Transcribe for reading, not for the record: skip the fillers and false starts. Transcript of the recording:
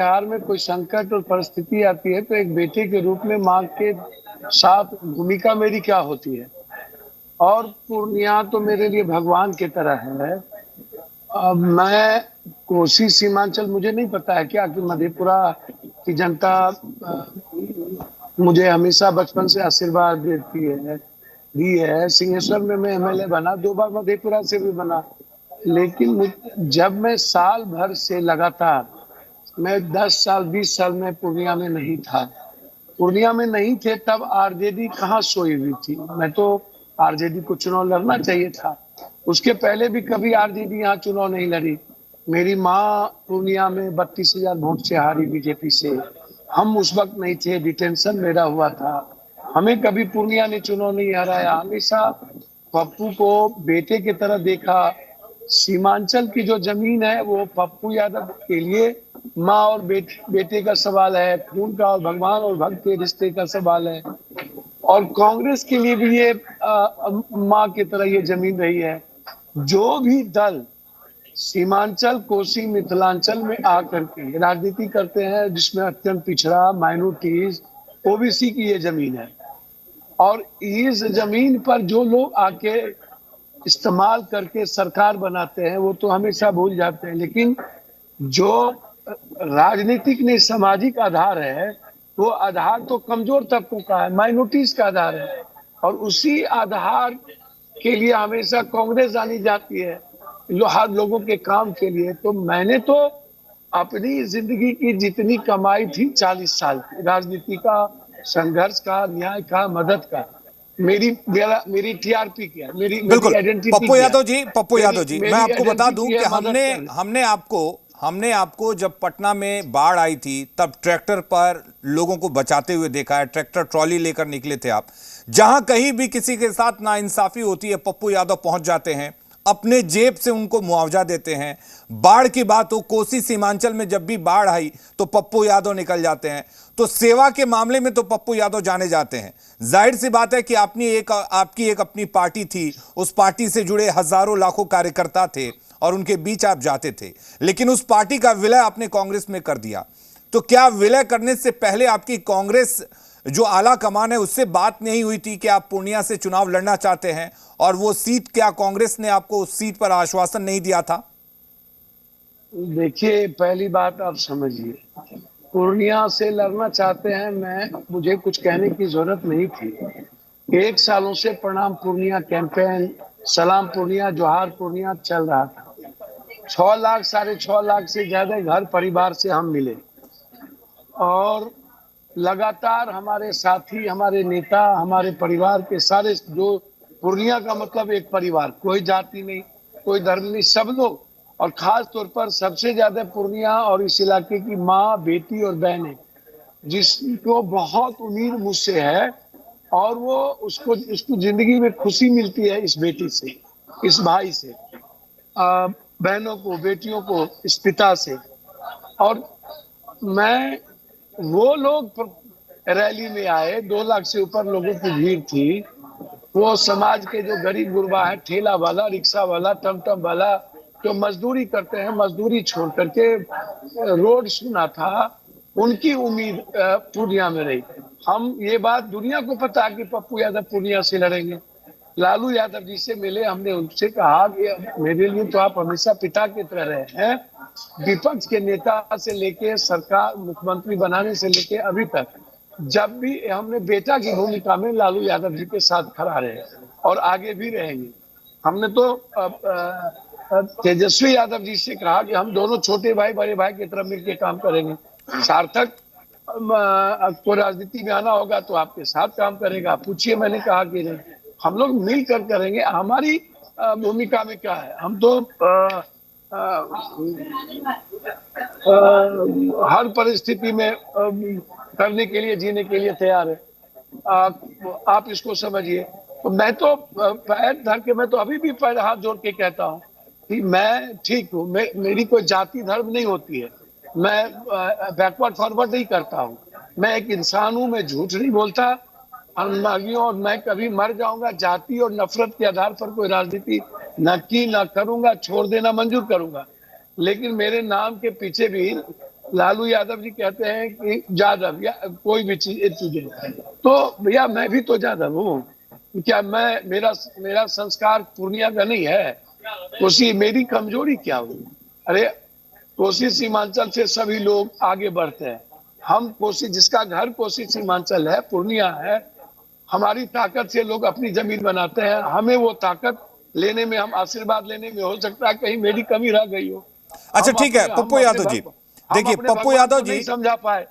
बिहार में कोई संकट और परिस्थिति आती है तो एक बेटे के रूप में माँ के साथ भूमिका मेरी क्या होती है। और पूर्णिया तो मेरे लिए भगवान की तरह है। अब मैं कोसी सीमांचल, मुझे नहीं पता है क्या कि मधेपुरा की जनता मुझे हमेशा बचपन से आशीर्वाद देती है, दी है। सिंहेश्वर में मैं एमएलए बना, 2 बार मधेपुरा से भी बना। लेकिन जब मैं साल भर से लगातार, मैं 10 साल 20 साल में पूर्णिया में नहीं था। पूर्णिया में नहीं थे तब आरजेडी कहाँ सोई हुई थी। मैं तो आरजेडी को चुनाव लड़ना चाहिए था। उसके पहले भी कभी आरजेडी यहाँ चुनाव नहीं लड़ी। मेरी माँ पूर्णिया में 32,000 वोट से हारी बीजेपी से। हम उस वक्त नहीं थे, डिटेंशन मेरा हुआ था। हमें कभी पूर्णिया ने चुनाव नहीं हराया। हमेशा पप्पू को बेटे की तरह देखा। सीमांचल की जो जमीन है वो पप्पू यादव के लिए माँ और बेटे का सवाल है, खून का और भगवान और भक्त के रिश्ते का सवाल है। और कांग्रेस के लिए भी ये माँ की तरह ये जमीन रही है। जो भी दल सीमांचल, कोसी, मिथिलांचल में आकर के राजनीति करते हैं, जिसमें अत्यंत पिछड़ा, माइनॉरिटीज, ओबीसी की ये जमीन है। और इस जमीन पर जो लोग आके इस्तेमाल करके सरकार बनाते हैं वो तो हमेशा भूल जाते हैं। लेकिन जो राजनीतिक नहीं सामाजिक आधार है, वो आधार तो कमजोर तबकों का है, माइनॉरिटीज का आधार है। और उसी आधार के लिए हमेशा कांग्रेस जानी जाती है, हर लोगों के काम के लिए। तो मैंने तो अपनी जिंदगी की जितनी कमाई थी 40 साल की, राजनीति का, संघर्ष का, न्याय का, मदद का, मेरी टीआरपी क्या है, मेरी बिल्कुल। आइडेंटिटी पप्पू क्या यादव है, जी, पप्पू यादव जी, मैं मेरी आपको बता दूं आइडेंटिटी कि है मदद हमने करना। हमने आपको जब पटना में बाढ़ आई थी तब ट्रैक्टर पर लोगों को बचाते हुए देखा है। ट्रैक्टर ट्रॉली लेकर निकले थे आप। जहां कहीं भी किसी के साथ नाइंसाफी होती है, पप्पू यादव पहुंच जाते हैं, अपने जेब से उनको मुआवजा देते हैं। बाढ़ की बात हो, कोसी सीमांचल में जब भी बाढ़ आई तो पप्पू यादव निकल जाते हैं। तो सेवा के मामले में तो पप्पू यादव जाने जाते हैं। जाहिर सी बात है कि आपकी एक अपनी पार्टी थी, उस पार्टी से जुड़े हजारों लाखों कार्यकर्ता थे और उनके बीच आप जाते थे। लेकिन उस पार्टी का विलय आपने कांग्रेस में कर दिया। तो क्या विलय करने से पहले आपकी कांग्रेस जो आला कमान है उससे बात नहीं हुई थी कि आप पूर्णिया से चुनाव लड़ना चाहते हैं? और वो सीट, क्या कांग्रेस ने आपको उस सीट पर आश्वासन नहीं दिया था? देखिए, पहली बात आप समझिए, पूर्णिया से लड़ना चाहते हैं, मुझे कुछ कहने की जरूरत नहीं थी। 1 सालों से प्रणाम पूर्णिया कैंपेन, सलाम पूर्णिया, जोहार पूर्णिया चल रहा था। 6 लाख, 6.5 लाख से ज्यादा घर परिवार से हम मिले। और लगातार हमारे साथी, हमारे नेता, हमारे परिवार के सारे, जो पूर्णिया का मतलब एक परिवार, कोई जाति नहीं, कोई धर्म नहीं, सब लोग। और खास तौर पर सबसे ज्यादा पूर्णिया और इस इलाके की माँ, बेटी और बहनें, जिसको बहुत उम्मीद मुझसे है। और वो उसको उसको जिंदगी में खुशी मिलती है इस बेटी से, इस भाई से, बहनों को, बेटियों को, इस पिता से। और मैं, वो लोग रैली में आए, 2 लाख से ऊपर लोगों की भीड़ थी। वो समाज के जो गरीब गुरबा है, ठेला वाला, रिक्शा वाला, टमटम वाला, जो मजदूरी करते हैं, मजदूरी छोड़ करके रोड सुना था, उनकी उम्मीद पूर्णिया में रही। हम, ये बात दुनिया को पता है कि पप्पू यादव पूर्णिया से लड़ेंगे। लालू यादव जी से मिले, हमने उनसे कहा कि मेरे लिए तो आप हमेशा पिता की तरह रहे हैं। विपक्ष के नेता से लेके सरकार, मुख्यमंत्री बनाने से लेके अभी तक, जब भी हमने बेटा की भूमिका में लालू यादव जी के साथ खड़ा रहे और आगे भी रहेंगे। हमने तो तेजस्वी यादव जी से कहा कि हम दोनों छोटे भाई बड़े भाई की तरफ मिलकर काम करेंगे। सार्थक को राजनीति में आना होगा तो आपके साथ काम करेगा, पूछिए। मैंने कहा कि नहीं, हम लोग मिलकर करेंगे। हमारी भूमिका में क्या है, हम तो हर परिस्थिति में करने के लिए, जीने के लिए तैयार है। आप इसको समझिए। तो मैं तो पैर धर के, मैं तो अभी भी पैर हाथ जोड़ के कहता हूँ कि मैं ठीक हूँ। मेरी कोई जाति धर्म नहीं होती है। मैं बैकवर्ड फॉरवर्ड नहीं करता हूँ। मैं एक इंसान हूँ, मैं झूठ नहीं बोलता। और मैं कभी मर जाऊंगा, जाति और नफरत के आधार पर कोई राजनीति न करूंगा, छोड़ देना मंजूर करूंगा। लेकिन मेरे नाम के पीछे भी लालू यादव जी कहते हैं कि यादव या कोई भी चीजें, तो भैया मैं भी तो यादव हूँ। क्या मैं, मेरा मेरा संस्कार पूर्णिया का नहीं है? कोसी मेरी कमजोरी क्या हुई? अरे कोसी सीमांचल से सभी लोग आगे बढ़ते हैं। हम कोसी, जिसका घर कोसी सीमांचल है, पूर्णिया है, हमारी ताकत से लोग अपनी जमीन बनाते हैं। हमें वो ताकत लेने में, हम आशीर्वाद लेने में, हो सकता है कहीं मेरी कमी रह गई हो। अच्छा ठीक है पप्पू यादव जी, देखिए पप्पू यादव जी, नहीं समझा पाए।